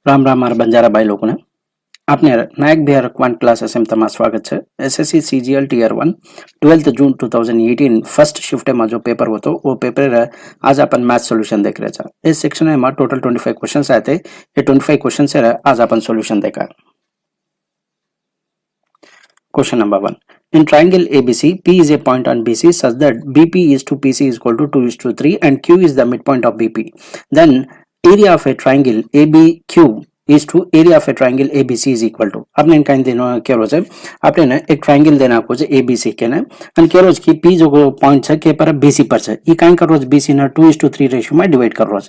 राम राम मारा बंजारा भाई लोगों ने आपने नायक बिहार क्वांट क्लासेस में તમારું સ્વાગત છે એસએસસી સીજીએલ ટીयर 1 12 जून 2018 फर्स्ट शिफ्ट में जो पेपर होतो वो पेपर आज अपन मैथ सॉल्यूशन देख रहे हैं। इस सेक्शन में हमारे टोटल 25 क्वेश्चंस आए थे। ये 25 क्वेश्चन से आज अपन सॉल्यूशन देखा। Question number 1, in triangle ABC P is a point on BC such that BP is to PC is equal to 2:3 and Q is the midpoint of BP, then area of a triangle ABQ is to area of a triangle ABC is equal to। आपने इनका इन दिनों क्या रोज है आपने ना एक triangle देना आपको जो ABC के ना अन क्या रोज की P जो पॉइंट है के पर BC पर है ये काइन कर रोज BC ना 2:3 रेशियो में डिवाइड कर रोज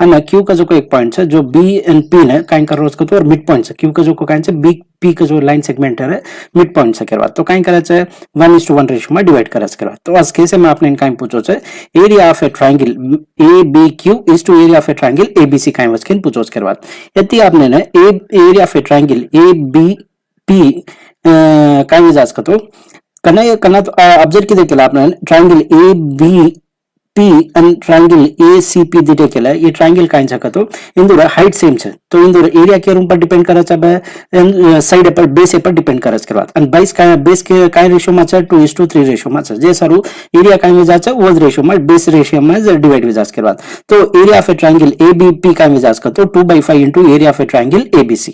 अन Q का जो कोई एक पॉइंट है जो B एंड P ना काइन कर रोज को तो और मिड पॉइंट है Q का जो को काइन से B P का जो लाइन सेगमेंट है मिड पॉइंट से करवा तो काइन करायचं है 1:1 रेशियो में डिवाइड करायचं करवा तो आज केस में आपने इनका पूछोच है area of a triangle ABQ is to area of a triangle ABC काइन वचकिन पूछोच करवा यदि आपने ना area of a triangle ABP काइन जाच का तो कना तो ऑब्जर्व की देखिए आपने triangle ABP and triangle ACP दिटे केला ये ट्रायंगल काइन छका तो इंदुर हाइट सेम छे तो इंदुर एरिया के रूम पर डिपेंड कराचा बे साइड पर बेस पर डिपेंड कराच करवात एंड बेस के काय रेशियो में छे 2:3 रेशियो में छे जे सारू एरिया काइन में जाचे वो रेशियो में बेस रेशियो में डिवाइड में जाच करवात तो area of a triangle ABP काइन में जाच का तो 2/5 into area of a triangle ABC।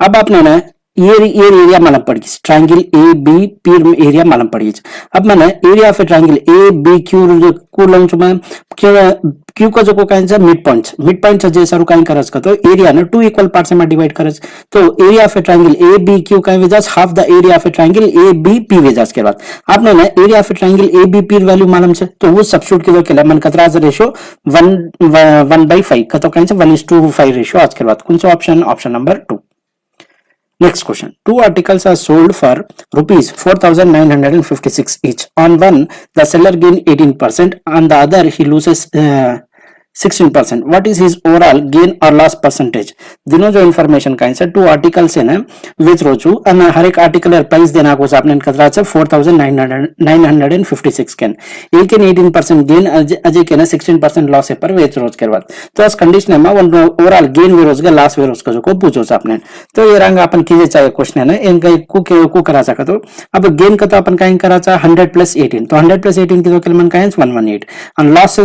अब आपने ना ये एरिया मालूम पड़ गई ट्रायंगल ABP एरिया मालूम पड़ गई। अब मैंने area of a triangle ABQ को लंच में क्यू का जो को काइन से मिड पॉइंट से जैसा काइन करस का तो एरिया ना 2 इक्वल पार्ट्स में डिवाइड करस तो area of a triangle ABQ काइन विजास half the area of a triangle ABP विजास के बाद आपने ना area of a triangle ABP value मालूम से तो वो सब्स्टिट्यूट के केला मन कतरा रेशियो 1/5 का तो काइन से 1:5 रेशियो आज के बाद कौन सा option number 2। Next question. Two articles are sold for rupees 4,956 each. On one, the seller gain 18%. On the other, he loses 16%. What is his overall gain or loss percentage? दोनों जो इन्फॉर्मेशन का answer to articles है ना विच रोचू और हर एक article price देना को आपने कतरा से 4,956 कैन एक 18% गेन अजय के ना 16% लॉस है पर वेच रोज के बाद तो इस कंडीशन में ओवरऑल गेन वे रोज का लॉस वे रोज का जो को पूछो आपने तो ये रंग अपन कीजिए चाहिए क्वेश्चन है ना इनका को करा सका तो अब गेन का तो अपन का करा चा 100 + 18 तो 100 + 18 की तो मन का 118 और लॉस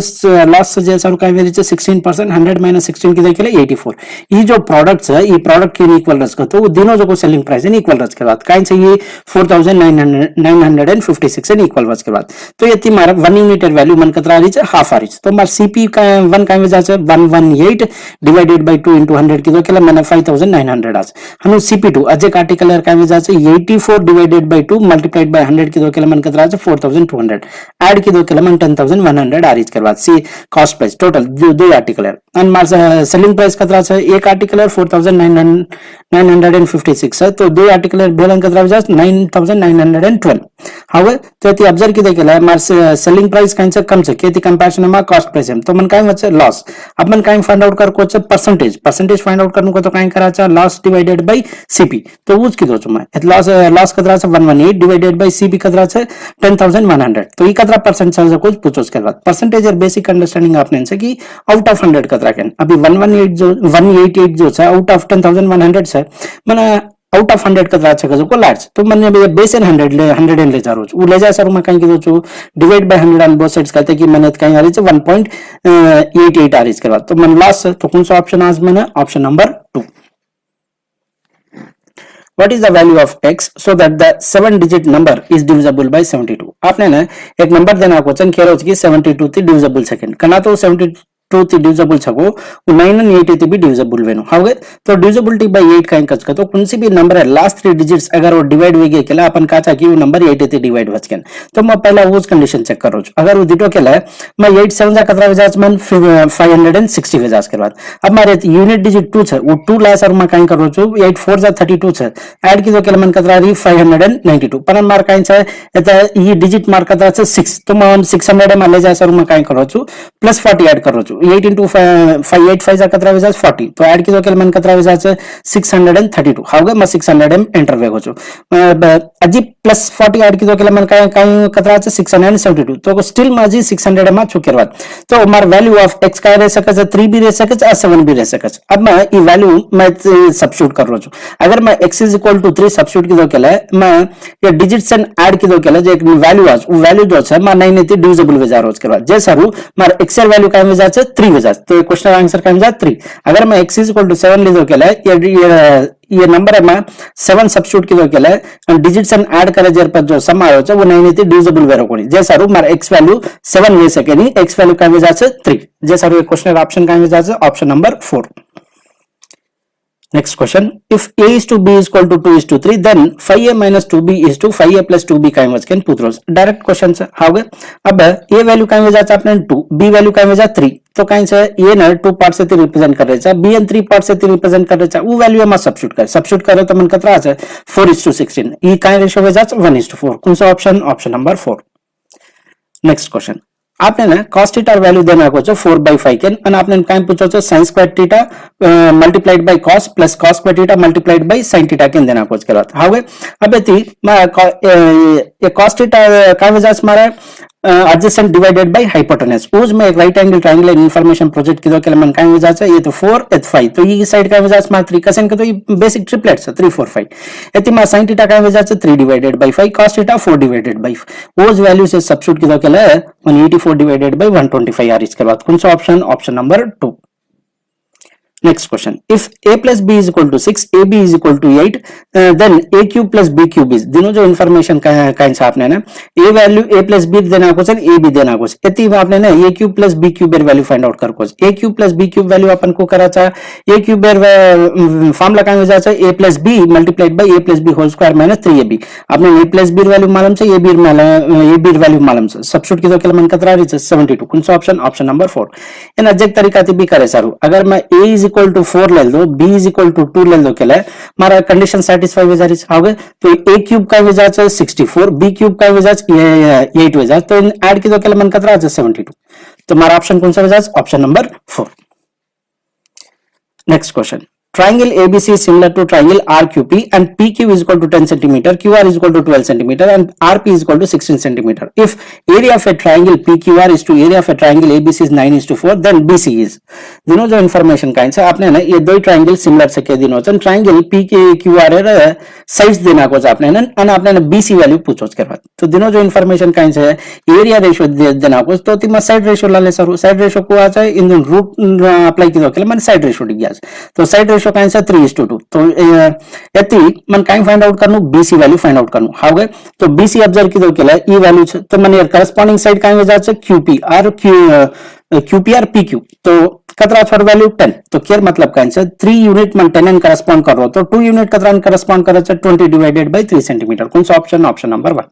जैसा 16% 100 - 16 की देखिए 84 ये जो प्रोडक्ट्स है ये प्रोडक्ट के इक्वल रच का तो दोनों जो को सेलिंग प्राइस है इक्वल रच के बाद काइन से ये 4,956 से इक्वल रच के बाद तो ये हमारा 1 यूनिट वैल्यू मन कतरा रही है हाफ आ रही तो हमारा CP का 1 का वजह से 118 डिवाइडेड बाय 2 * 100 की तो केला मैंने 5,900 आज हम CP2 अजय आर्टिकल का वजह से 84 डिवाइडेड बाय 2 मल्टीप्लाइड बाय 100 की तो केला मन कतरा 4,200 ऐड की तो केला मन 10,100 आ रही के बाद सी कॉस्ट प्राइस टोटल दो आर्टिकल है और सेलिंग प्राइस कतरा है एक आर्टिकल है 4,956 है तो दो आर्टिकल बेलन कतरा वजह 9,912 हावे तो यदि ऑब्जर्व की देखला हमारे सेलिंग प्राइस काइन से कम से केती कंपैरिजन में कॉस्ट प्राइस है तो मन काइन वच्चे लॉस अब मन काइन फाइंड आउट कर को परसेंटेज फाइंड आउट करने को तो काइन कराचा लॉस डिवाइडेड बाय CP तो उस की दोचो में लॉस कतरा से 118 डिवाइडेड बाय CP कतरा से 10,100 तो ये कतरा परसेंट से कुछ पूछो उसके बाद परसेंटेज और बेसिक अंडरस्टैंडिंग आपने से कि आउट ऑफ 100 कतरा कैन अभी 118 जो है आउट ऑफ 10,100 से माने आउट ऑफ 100 कतरा अच्छा को लार्ज तो मन में बेस एंड 100 ले जा रोज वो ले जा सर मैं कहीं की दोचो divide by 100 on both sides कहते कि मैंने कहीं आ रही है 1.88 आ रही इसके बाद तो मन लास्ट तो कौन सा ऑप्शन आज मैंने option number 2। What is the value of x so that the 7-digit number is divisible by 72? आपने ना एक नंबर देना को चन केरो की 72 थी डिविजिबल सेकंड कना तो 72 थी डिविजिबल छको 9 and 8 भी डिविजिबल वेनो हावे तो डिविजिबिलिटी बाय 8 काइन कच का तो कौन सी भी नंबर है लास्ट 3 डिजिट्स अगर वो डिवाइड हो गए केला अपन काचा की वो नंबर 8 थी डिवाइड वचकन तो मैं पहला वो कंडीशन चेक करो अगर वो दिटो केला मैं 8 7 जा कतरा वजाज मन 560 वजाज के बाद अब मारे यूनिट डिजिट 2 है वो 2 ला सर मैं काइन करो छु 8 4 जा 32 है ऐड की तो केला मन कतरा रही 592 पर मार काइन से ये डिजिट मार कतरा से 6 तो मैं 600 में ले जा सर मैं काइन करो छु +40 ऐड करो छु 8 into 5 8 5 कतरा विजाज 40 तो ऐड की तो मन कतरा विजाज 632 हाउगे म 600 एंटर वेगो छु अजी प्लस 40 ऐड की तो मन काय कतरा 672 तो स्टिल म अजी 600 मा छु करवात तो मार वैल्यू ऑफ x काय रह सके 3 भी रह सके 7 भी रह सके अब मैं ई वैल्यू मैं सब्स्टिट्यूट कर रहा छु अगर मैं x is equal to 3 substitute की तो केला मैं ये डिजिट्स एंड ऐड की तो केला जे वैल्यू आज वैल्यू जो है मैं नहीं नहीं डिविजिबल विजार रोज करवा जे सारू मार एक्सएल वैल्यू काय विजार 3 विजार तो क्वेश्चन आंसर काय विजार 3 अगर मैं x इज इक्वल टू 7 ले तो केला ये नंबर है मैं 7 सब्स्टिट्यूट की तो केला एंड डिजिट्स एंड ऐड करे जेर पर जो सम आयो छ वो नहीं नहीं डिविजिबल वेरो कोनी जे सारू मार x वैल्यू 7 ले सके नहीं x वैल्यू काय विजार 3 जे सारू क्वेश्चन ऑप्शन काय विजार option number 4. Next question, if a is to b is equal to 2 is to 3, then 5a minus 2b is to 5a plus 2b काय वचकेन पुत्रोस डायरेक्ट क्वेश्चन से हाउगे अब a value काय वजाचा आपने 2 b value काय वजा 3 तो काय से a न 2 पार्ट से 3 रिप्रेजेंट कर रेचा b एंड 3 पार्ट से 3 रिप्रेजेंट कर रेचा वो वैल्यू हम सब्स्टिट्यूट करे तो मन कतरा আছে 4:16 ई काय रेशियो वजाच 1:4 कौन सा option option number 4. Next question आपने ना cos थीटा वैल्यू देना को 4/5 के और आपने काय पूछो छ sin square theta multiplied by cos plus cos square theta multiplied by sin theta के देना को करत हावे अब ये cos थीटा काय वजह से मारा adjacent divided by hypotenuse उस में एक right angle triangle information project की तो के मन काय वजह से ये तो 4 एथ 5 तो ये साइड का वजह से मार 3 कसन के तो ये बेसिक ट्रिपलेट्स 3 4 5 एति मा sin थीटा का वजह से 3 divided by 5 cos theta 4 divided by उस वैल्यू से सब्स्टिट्यूट की तो के 184 डिवाइडेड बाय 125 आर इसके बाद कौन सा option option number 2. Next question, if a plus b is equal to 6 ab is equal to 8 then a cube plus b cube is दोनों जो इन्फॉर्मेशन का आपने ना a value a plus b देना को a b देना को इतनी आपने ना a cube plus b cube value find out कर को a cube plus b cube value अपन को करा था a cube फॉर्मूला का वजह से a plus b multiplied by a plus b whole square minus 3ab आपने a plus b वैल्यू मालूम से a b वैल्यू मालूम से सब्स्टिट्यूट की तो केला मन कतरा रही 72 कौन सा option option number 4 in exact तरीका से भी करे सारू अगर मैं a is equal to 4 ले लो b is equal to 2 ले लो के लिए हमारा कंडीशन सेटिस्फाई हो जाए होगे तो a क्यूब का वजह से 64 b क्यूब का वजह से 8 वजह तो इन ऐड की तो के लिए मन कतरा 72 तो हमारा ऑप्शन कौन सा वजह option number 4. Next question, triangle ABC is similar to triangle RQP and PQ is equal to 10 cm, QR is equal to 12 cm and RP is equal to 16 cm. If area of a triangle PQR is to area of a triangle ABC is 9:4, then BC is. दिनों जो information का है आपने ना ये दो triangle similar से के दिनों से ट्रायंगल PQR है साइज देना को आपने ना और आपने ना BC वैल्यू पूछो करवा तो दिनों जो इन्फॉर्मेशन का है एरिया रेशियो देना को तो तिमा साइड रेशियो ला ले सर साइड रेशियो को आ जाए इन रूट अप्लाई की तो मैंने साइड रेशियो डी गया तो साइड रेशियो का आंसर 3:2 तो यति मन काई फाइंड आउट करनु BC वैल्यू फाइंड आउट करनु हाउ गए तो BC ऑब्जर्व की तो केला ई वैल्यू छ तो मन करस्पोंडिंग साइड काई हो जाए QP और QP और PQ तो कतरा थर्ड वैल्यू 10 तो केयर मतलब का आंसर 3 यूनिट मन 10 करस्पोंड कर रहा तो 2 यूनिट कतरा करस्पोंड करे 20 डिवाइडेड बाय 3 सेंटीमीटर कौन सा option option number 1.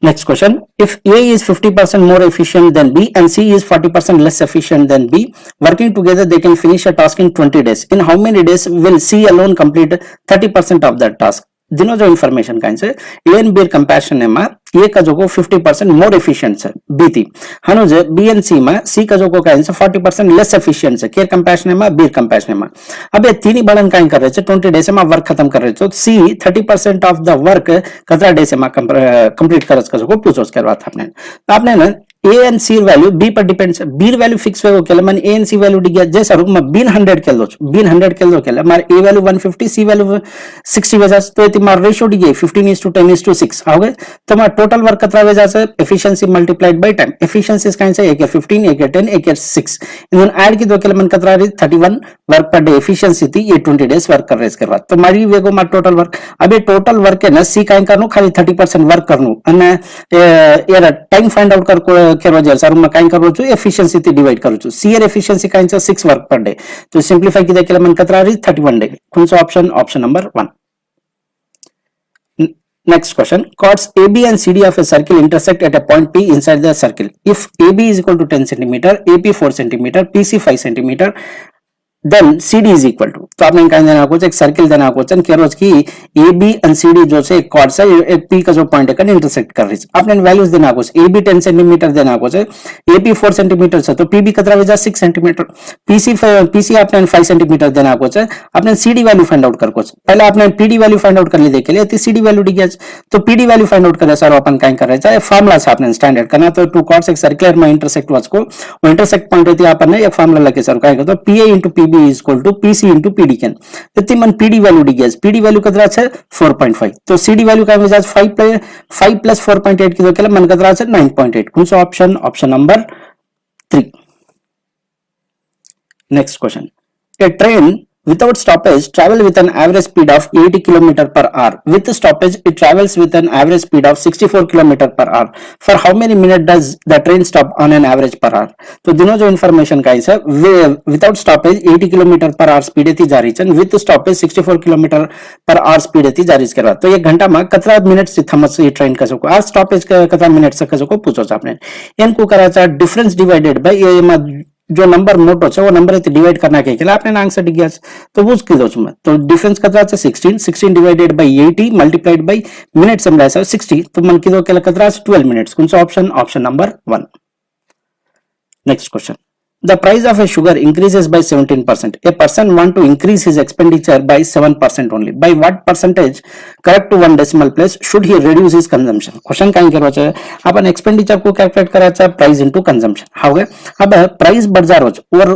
Next question, if A is 50% more efficient than B and C is 40% less efficient than B, working together they can finish a task in 20 days. In how many days will C alone complete 30% of that task? दिनों जो information का answer A and B comparison में A का जो को 50% more efficient है B थी हनु जे B and C में C का जो को का आंसर 40% लेस एफिशिएंट है केयर कंपैरिजन में B कंपैरिजन में अब ये तीन ही बड़न का कर रहे थे 20 डेज में वर्क खत्म कर रहे थे तो C 30% ऑफ द वर्क कतरा डेज में कंप्लीट करस का जो को पूछो करवा था आपने ना A and C value B पर डिपेंड्स B वैल्यू फिक्स हो केला मन A and C वैल्यू दिया जैसा रूप में B 100 के लो B 100 के लो केला मार A वैल्यू 150 C वैल्यू 60 वजह तो इतनी मार रेशियो दिए 15:10:6 हो गए तो मार टोटल वर्क कतरा वजह से efficiency multiplied by time efficiency इसका आंसर एक है 15 एक है 10 एक है 6 इन ऐड की दो केला मन कतरा रही 31 वर्क पर डे एफिशिएंसी थी ये 20 डेज वर्क कर रहे इसके बाद तो मारी वेगो मार टोटल वर्क अब ये टोटल वर्क है ना C का करनो खाली 30% वर्क करनो અને यार टाइम फाइंड आउट कर केरो जे सर मैं काई करू छु एफिशिएंसी थी डिवाइड करू छु सी एर एफिशिएंसी का आंसर 6 वर्क पर डे तो सिंपलीफाई की देखेला मन कतरा रही 31 डे कौन सा option option number 1. Next question, chords AB and CD of a circle intersect at a point P inside the circle. If AB is equal to 10 cm, AP 4 cm, PC 5 cm, then CD is equal to, तो आपने कहीं देना एक circle देना question की AB and CD जो से एक कॉर्ड से एक P का जो पॉइंट है इंटरसेक्ट कर रही है। आपने वैल्यूज देना AB 10 सेंटीमीटर देना AP 4 सेंटीमीटर से तो PB कतरा वेजा 6 सेंटीमीटर, PC आपने 5 सेंटीमीटर देना आपने CD वैल्यू फाइंड आउट कर पहले आपने PD वैल्यू फाइंड आउट कर ली देखे लिए CD वैल्यू डी गया तो PD वैल्यू फाइंड आउट करे सर अपन कहीं कर रहे हैं फार्मुला से आपने स्टैंडर्ड करना तो टू कॉर्ड्स एक सर्कुलर में इंटरसेक्ट वाच को वो इंटरसेक्ट पॉइंट होती है अपन ने एक फार्मुला लगे सर कहीं तो PA into PB is equal to PC into PD can इतनी मन PD वैल्यू डी गया PD वैल्यू कतरा है 4.5 तो CD वैल्यू का मिजाज 5 plus 4.8 की तो मन कतरा है 9.8 कौन सा option number 3। Next question, a train without stoppage travel with an average speed of 80 km per hour. With stoppage, it travels with an average speed of 64 km per hour. For how many minutes does the train stop on an average per hour? तो दोनों जो information का है without stoppage 80 km per hour speed थी जा रही है, with stoppage 64 km per hour speed थी जा रही है। तो एक घंटा में कतरा मिनट से थमस ये ट्रेन का सको आज स्टॉपेज कतरा मिनट से कसको पूछो आपने इनको करा डिफरेंस डिवाइडेड बाय ये जो नंबर मोटो है वो नंबर डिवाइड करना के आपने आंसर डी गया तो वो तो डिफरेंस कतरा 16 divided by 80 multiplied by minute से मिला 60 तो मन की कतरा 12 मिनट्स कौन सा option number 1। Next question, the price of a sugar increases by 17%. A person want to increase his expenditure by 7% only. By what percentage correct to one decimal place should he reduce his consumption? Question कहीं करवाचा है अपन expenditure को calculate कराचा है price into consumption how है अब price बढ़ जा रहा और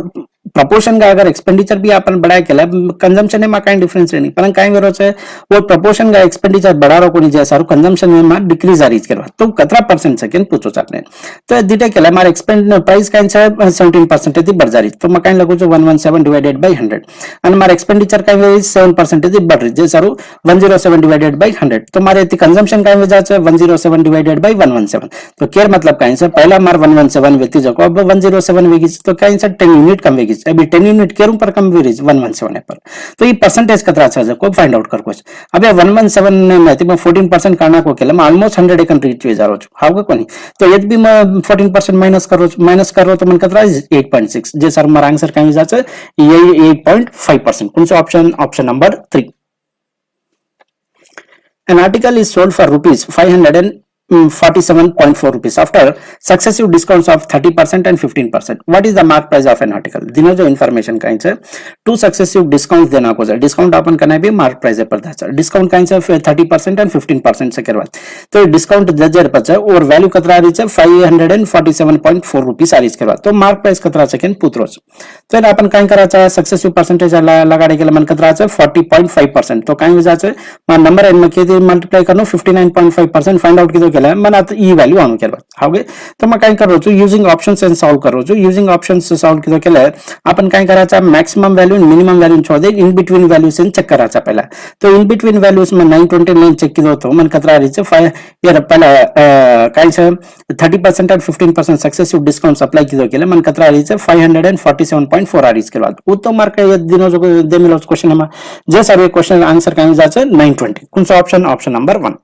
प्रपोर्शन का अगर एक्सपेंडिचर भी अपन बढ़ाया केला कंजम्पशन में काही डिफरेंस नहीं पण काही वेरो है वो प्रपोर्शन का एक्सपेंडिचर बढ़ा रो कोनी जैसा कंजम्पशन में डिक्रीज आ रही करवा तो कतरा परसेंट सेकंड पूछो आपने तो दिटे केला मार एक्सपेंड प्राइस काही 17% थी बढ़ जा रही तो मैं काही लगू जो 117 डिवाइडेड बाय 100 અને માર एक्सपेंडिचर काही 7% थी बढ़ रही जे सारू 107 डिवाइडेड बाय 100 तो मारे थी कंजम्पशन काही वजह से 107 डिवाइडेड बाय 117 तो केयर मतलब काही से पहला मार 117 व्यक्ति जको अब 107 वेगी तो काही से 10 यूनिट कम वेगी अभी 10 यूनिट केरू पर कम वेरीज 117 पर तो ये परसेंटेज कतरा छ को फाइंड आउट कर को अब 117 ने मैं 14% करना को केला मैं ऑलमोस्ट 100 एकन रीच वे जा रो छु हाउ को कोनी तो यदि मैं 14% माइनस करो तो मन कतरा 8.6 जे सर मार आंसर काही जा छ ये 8.5% कौन सा option number 3। An article is sold for rupees 547.4 rupees after successive discounts of 30% and 15%. What is the mark price of an article? दिनों जो इन्फॉर्मेशन कहीं से टू सक्सेसिव डिस्काउंट देना को डिस्काउंट अपन करना भी मार्क प्राइस पर था डिस्काउंट कहीं से 30% एंड 15% से करवा तो डिस्काउंट 10,000 पर और वैल्यू कतरा रही है 547.4 रुपीस आ रही करवा तो मार्क प्राइस कतरा सेकंड पुत्रो तो अपन कहीं करा चाहे सक्सेसिव परसेंटेज लगाने के लिए मन कतरा 40.5% तो कहीं वजह से नंबर एन में के मल्टीप्लाई करनो 59.5% फाइंड आउट की केला मन आता ई वैल्यू आनु केला हागे तो मैं काय करो छु यूजिंग ऑप्शंस एंड सॉल्व करो छु यूजिंग ऑप्शंस से सॉल्व कितो केला अपन काय कराचा maximum value and minimum value छोड़ दे इन बिटवीन वैल्यूज से चेक कराचा पहला तो इन बिटवीन वैल्यूज में 929 चेक कितो तो मन कतरा रही छे 5 यार पहला काय छे 30% एंड 15% सक्सेसिव डिस्काउंट अप्लाई कितो केला मन कतरा रही छे 547.4 आ रही के बाद वो तो मार्क ये दिनों जो दे मिलो क्वेश्चन में जे सर ये क्वेश्चन आंसर काय जा छे 920 कौन सा ऑप्शन नंबर 1।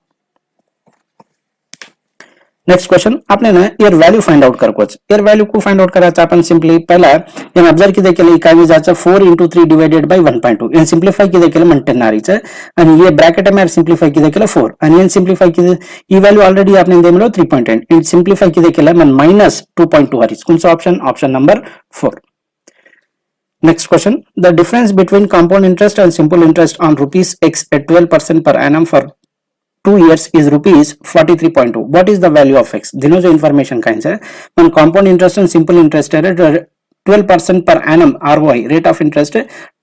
नेक्स्ट क्वेश्चन आपने ना ईयर वैल्यू फाइंड आउट कर ईयर वैल्यू को फाइंड आउट करा अपन सिंपली पहला इन ऑब्जर्व की देखे लिए काय जाचा 4 into 3 divided by 1.2 in simplify की देखे मन 10 आ रही है आणि ये ब्रैकेट में सिंपलीफाई की देखे 4 आणि इन सिंपलीफाई की ई वैल्यू ऑलरेडी आपने दे मिलो 3.10 इन सिंपलीफाई की देखे मन -2.2 आ रही कौन सा option number 4। Next question, the difference between compound interest and simple interest on rupees x at 12% per annum for 2 years is rupees 43.2. What is the value of x? दिनों जो इन्फॉर्मेशन का है मन compound interest and simple interest है 12% per annum ROI rate of interest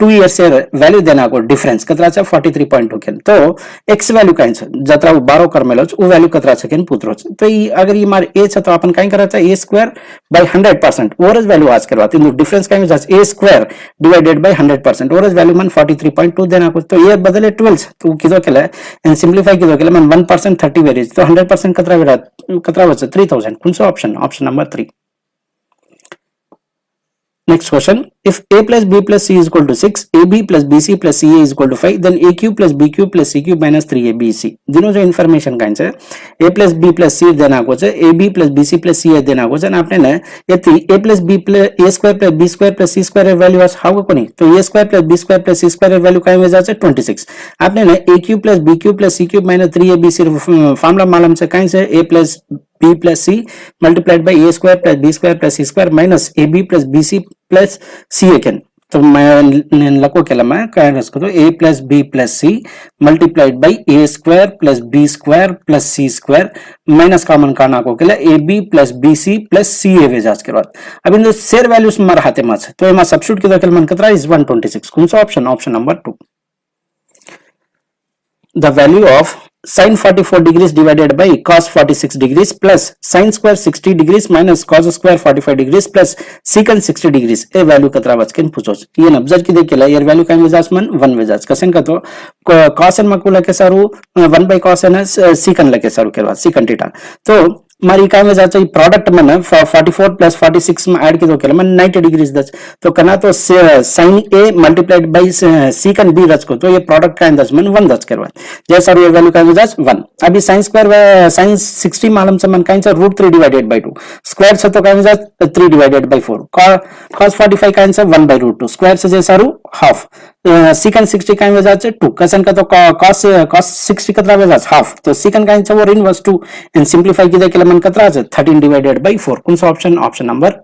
2 years से value देना को difference कतरा 43.2 के तो x वैल्यू का जतरा 12 कर मेलो वो वैल्यू कतरा सेकंड पुत्रो तो अगर ये मार a तो अपन काई करा a स्क्वायर बाय 100% ओरज वैल्यू आज करवाते हैं डिफरेंस का a स्क्वायर डिवाइडेड बाय 100% ओरज वैल्यू मन 43.2 देना को तो ये बदले 12 तो किदो केला एंड सिंपलीफाई किदो केला मन 1% 30 वेरीज तो 100% कतरा बचे 3000 कौन सा option number 3। Next question, if a plus b plus c is equal to 6, ab plus bc plus ca is equal to 5, then aq plus bq plus cq minus 3abc. दिनों जो information कांच है a plus b plus c देना को है ab plus bc plus ca देना को है ना आपने ना यदि a plus b plus a square plus b square plus c square value आज हाउ को नहीं तो a square plus b square plus c square value का में जाता है 26. आपने ना aq plus bq plus cq minus 3abc formula मालूम से कांच है a plus b plus c multiplied by a square plus b square plus c square minus ab plus bc plus c again. तो मैं लको के लम्बा क्या है इसको तो a plus b plus c multiplied by a square plus b square plus c square minus common करना को के लिए ab plus bc plus ca वेजाज के बाद अब इन शेयर वैल्यूज मार हाथे माच तो ये मार सब्स्टिट्यूट के दो मन कितना is 126. कौन सा option option number 2. The value of sin 44 degrees divided by cos 46 degrees plus sin square 60 degrees minus cos square 45 degrees plus secant 60 degrees A value कतरा बचकेन पूछोस ये नब्जर की देखिला ये वैल्यू काय वेजास मन 1 वेजास कसन का तो cos n मकुला के सारू 1 by cos n secant लके सारू के बाद secant थीटा तो मारी काय में जाता है प्रोडक्ट में ना 44 प्लस 46 में ऐड की दो के लिए 90 डिग्रीज दच तो कना तो sin a multiplied by secant b दच को तो ये प्रोडक्ट का दच मन 1 दच करवा जैसा ये वैल्यू का दच 1. अभी sin स्क्वायर sin 60 मालूम से मन का आंसर √3 डिवाइडेड बाय 2 स्क्वायर से तो का दच 3 डिवाइडेड बाय 4 cos 45 का आंसर 1 by √2 स्क्वायर से जैसा रू हाफ secant 60 का आंसर 2 कसन का तो cos 60 कतरा वेजास हाफ तो secant का आंसर वो इनवर्स 2 एंड सिंपलीफाई की दे मन कतरा 13 divided by 4. कौन सा option option number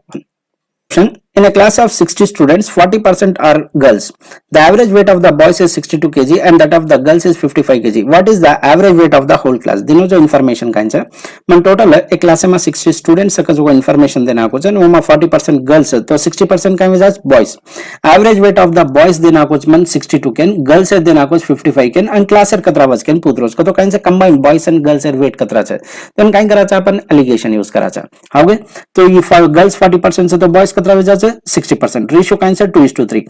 1. In a class of 60 students, 40% are girls. The average weight of the boys is 62 kg and that of the girls is 55 kg. What is the average weight of the whole class? दिनों जो information का है मन total एक class में 60 students का जो information देना को है वो में 40% गर्ल्स तो 60% का मिजाज boys. Average weight of the boys देना को मन 62 केन गर्ल्स देना को 55 केन एंड क्लास कतरा बज केन पुत्रोस को तो काइन से combined boys and girls weight कतरा है तो काइन कराचा अपन एलिगेशन यूज कराचा हाउ तो ये गर्ल्स 40% से तो बॉयज कतरा वेजा 60% रेशियो का आंसर 2:3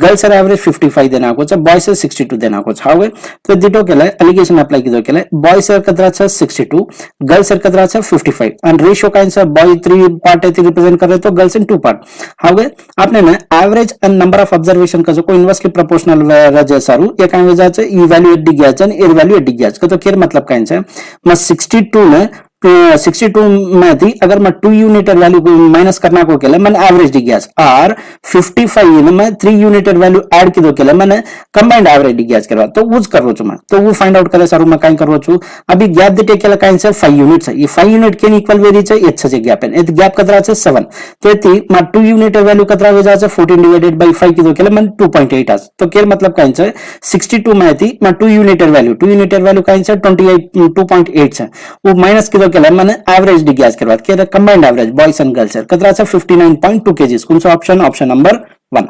गर्ल्स आर एवरेज 55 देना को बॉयज से 62 देना को हाउ तो दिटो के लिए एलिगेशन अप्लाई की दो के लिए बॉयज से कतरा 62 गर्ल्स से कतरा 55 एंड रेशियो का आंसर बॉय 3 पार्ट है रिप्रेजेंट कर रहे तो गर्ल्स इन 2 पार्ट हाउ आपने ना average and number of observation का जो को इनवर्सली प्रोपोर्शनल रजेसारू ये काय वजह से इवैल्यूएट डिग्याजन इवैल्यूएट डिग्याज का तो केर मतलब का आंसर मैं 62 में 62 में थी अगर मैं 2 यूनिट वैल्यू को माइनस करना को केले मैंने एवरेज डिग्याज और 55 में 3 यूनिट वैल्यू ऐड की दो केले मैंने कंबाइंड एवरेज डिग्याज करवा तो वो कर रो छु मैं तो वो फाइंड आउट करे सारू मैं काई कर रो छु अभी गैप दे केले का आंसर 5 यूनिट्स है ये 5 यूनिट के इक्वल वेरी है ये छे गैप है ये गैप कतरा है 7 तो थी मैं 2 यूनिट वैल्यू कतरा हो जाए 14 डिवाइडेड बाय 5 की दो केले मैं 2.8 आज तो केर मतलब का आंसर 62 में थी मैं 2 यूनिट वैल्यू का आंसर 2.8 है वो माइनस की मैंने एवरेज डिग्याज करवा के combined average boys and girls कतरा से 59.2 kg. कौन सा option option number 1.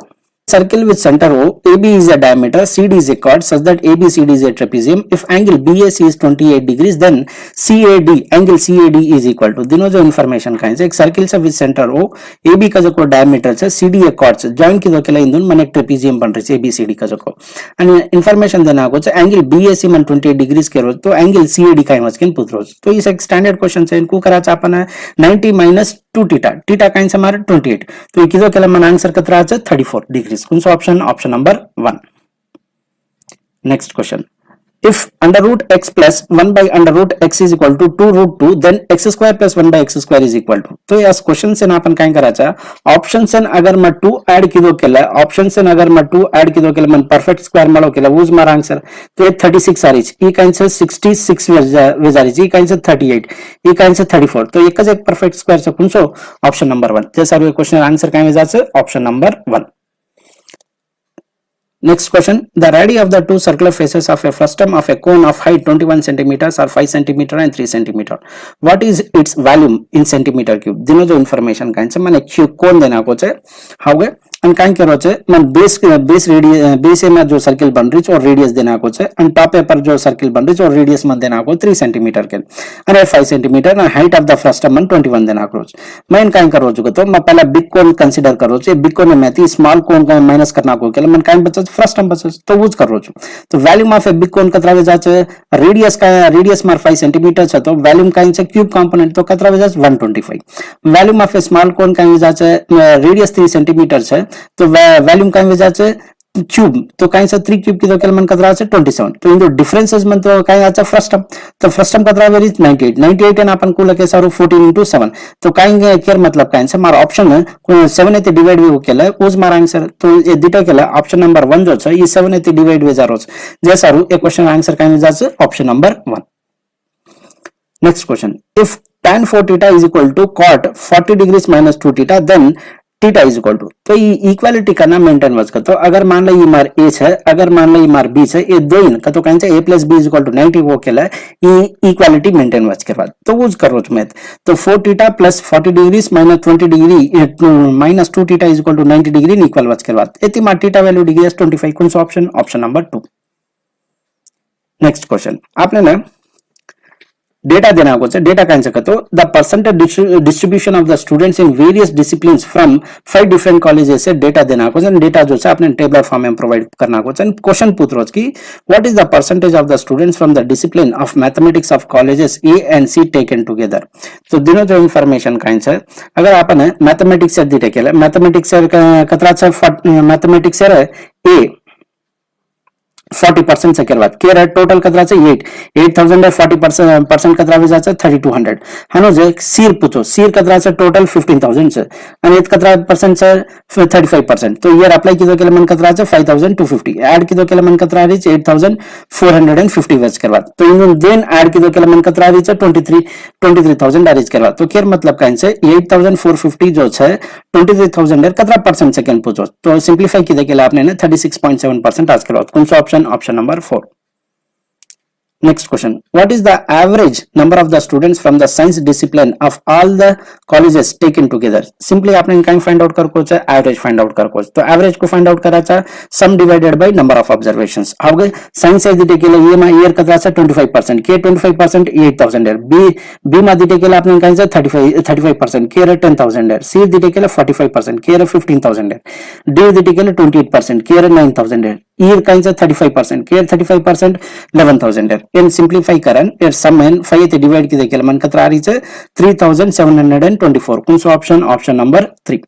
Circle with center O, AB is a diameter, CD is a chord such that ABCD is a trapezium. If angle BAC is 28 degrees, then CAD, angle CAD is equal to. दिनों जो information का है एक circle से with center O, AB का जो को diameter है, CD एक chord से join की दो के लिए इन दोनों मन एक trapezium बन रही है ABCD का जो को. and information देना को है angle BAC मन 28 degrees के रोज तो angle CAD का इमज किन पुत्र रोज तो इस एक standard question से इनको करा चापना है 90 minus 2 theta, theta का आंसर हमारा 28 तो एक दो के लिए मन आंसर कतरा है 34 degrees. कौन सा option option number 1. Next question if under root x plus 1 by under root x is equal to 2 root 2 then x square plus 1 by x square is equal to. तो यास क्वेश्चन से ना अपन काय कराचा option से अगर मैं 2 ऐड की दो केला ऑप्शन से अगर मैं 2 ऐड की दो केला मन परफेक्ट स्क्वायर मालो केला वूज मारा आंसर तो ये 36 आ रही ई का आंसर 66 वेजारी जी का आंसर 38 ई का आंसर 34 तो एक का एक परफेक्ट स्क्वायर से कौन सा ऑप्शन नंबर 1 जैसा ये क्वेश्चन आंसर काय वेजा से option number 1. Next question, the radii of the two circular faces of a frustum of a cone of height 21 centimeters or 5 centimeter and 3 centimeter. What is its volume in centimeter cube? दिनों जो information का answer मैंने cube cone देना को चाहिए. How and काई करो छे मन बेस में जो सर्किल बन रही और रेडियस देना को छे and टॉप पे पर जो सर्किल बन रही और रेडियस मन देना को 3 सेंटीमीटर के and 5 centimetre and height of the frustum मन 21 देना को मैं काई करो छु तो मैं पहला बिग कोन कंसीडर करो छु बिग कोन में थी स्मॉल कोन का माइनस करना को के मन काई बचे फ्रस्टम बचे तो यूज करो छु तो वॉल्यूम ऑफ ए बिग कोन कतरा वे जाचे रेडियस मार 5 सेंटीमीटर छे तो वॉल्यूम काई छे क्यूब कंपोनेंट तो कतरा वे जाचे 125 वॉल्यूम ऑफ ए स्मॉल कोन काई जाचे रेडियस 3 सेंटीमीटर छे तो वॉल्यूम काई वे जाचे क्यूब तो काई से 3 क्यूब की तो केल मन कतरा छे 27 तो इन दो डिफरेंसेस मन तो काई आचा फ्रस्टम तो फ्रस्टम कतरा वे रीच 98 एंड अपन को लगे सारो 14 into 7 तो काई केयर मतलब काई से मार ऑप्शन में 7 एते डिवाइड भी केला उस मार आंसर तो ये दिटा केला ऑप्शन नंबर 1 जो छे ये 7 एते डिवाइड वे जारो जे सारो ए क्वेश्चन आंसर काई जाचे option number 1 next question if tan 4 theta is equal to cot 40 degrees minus 2 theta then theta is equal to तो ये इक्वालिटी करना मेंटेन वच का तो अगर मान लो ये मार ए है अगर मान लो ये मार बी है ये दो इन का तो कहीं से a plus B is equal to 90 वो केला ये इक्वालिटी मेंटेन वच के बाद तो यूज करो मैथ तो 4 theta plus 40 degree minus 20 degree minus 2 theta is equal to 90 degree equal वच के बाद इतनी मार थीटा वैल्यू डिग्री 25 कौन सा option option number 2 next question आपने ना डेटा देना को डेटा काइन से तो the percentage distribution of the students in various disciplines from 5 different colleges से डेटा देना को डेटा जो है अपने टेबलर फॉर्म में प्रोवाइड करना को क्वेश्चन पूछ रो कि what is the percentage of the students from the discipline of mathematics of colleges A and C taken together तो दोनों जो इंफॉर्मेशन काइन से अगर अपन मैथमेटिक्स से दिटे केला मैथमेटिक्स से कतरा छे मैथमेटिक्स से ए 40% से करवात केर टोटल कतरा से 8000 है 40% कतरा वे जाचे 3200 हनो जे सीर पूछो सीर कतरा से टोटल 15000 से आणि इत कतरा परसेंट से 35% तो ईयर अप्लाई किदो केले मन कतरा से 5250 ऐड किदो केले मन कतरा रीच 8450 वेच करवात तो इन देन ऐड किदो केले मन कतरा रीच 23000 रीच करवात तो केर मतलब काइन से 8450 जो छे 23000 कतरा परसेंट से केन पूछो तो सिंपलीफाई किदे केले आपने ने 36.7% आज करवात कौन सा option option number 4 next question what is the average number of the students from the science discipline of all the colleges taken together simply आपने इनका find out करको है average find out करको तो average को find out करा था sum divided by number of observations हो गए science से दिटे के लिए ये मा year कतरा से 25% के 25% 8000 है b मा दिटे के लिए आपने इनका से 35% के 10000 है c दिटे के लिए 45% के 15000 है d दिटे के लिए 28% के 9000 है year काइन से 35% के 35% 11000 है इन सिंपलीफाई करन एर सम एन 5 ते डिवाइड की देखेल मन कतरा रही है 3724 कौन सा option option number 3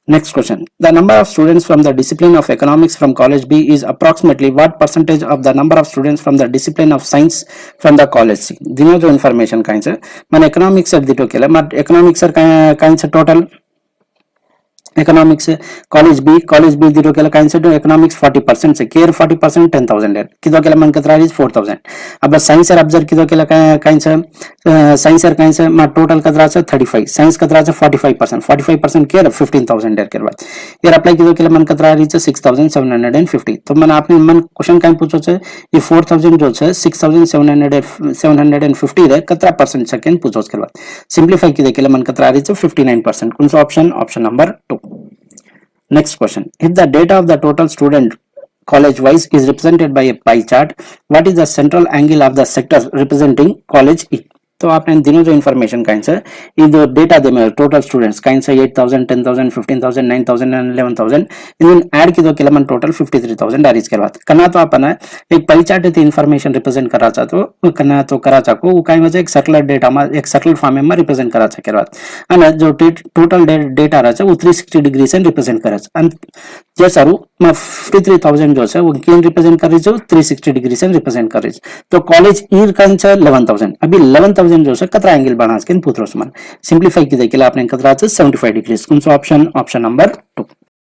next question the number of students from the discipline of economics from college B is approximately what percentage of the number of students from the discipline of science from the college C दिनो जो information Kine से मन economics sir दिटो केला मत economics sir Kine से total economics college B दिरो केला Kine से economics 40% से केयर 40% 10000 है किदो केला मन कतरा इज 4000 अब साइंस सर ऑब्जर्व किदो केला काइन से साइंस सर काइन से मा टोटल कतरा से 35 साइंस कतरा से 45% केयर 15000 है के बाद यार अप्लाई किदो केला मन कतरा इज 6750 तो मन आपने मन क्वेश्चन काइन पूछो छे ये 4000 जो छे 6750 रे कतरा परसेंट सेकंड पूछो के बाद सिंपलीफाई किदे केला मन कतरा इज 59% कौन सा option option number 2 Next question. If the data of the total student college wise is represented by a pie chart, what is the central angle of the sector representing college E? तो आपने दिनों जो information Kine से ये जो data दे में total students Kine से 8000 10000 15000 9000 and 11000 in add की दो केलमन टोटल 53000 डारीज के बाद करना तो अपन एक पाई चार्ट ते इन्फॉर्मेशन रिप्रेजेंट करा चा तो करना तो करा चा को काई वजह एक सर्कुलर डेटा में एक सर्कुलर फॉर्म में रिप्रेजेंट करा चा के बाद અને जो टोटल डेटा रहा वो 360 डिग्री से रिप्रेजेंट करा चा जे सारू 53000 जो है वो केन रिप्रेजेंट कर रही है 360 डिग्री से रिप्रेजेंट कर रही है तो कॉलेज ई काइन से 11000 अभी 11000 जो है कतरा एंगल बना के पुत्र सिंपलीफाई की देखिए आपने कतरा 75 डिग्री कौन सा ऑप्शन ऑप्शन नंबर 2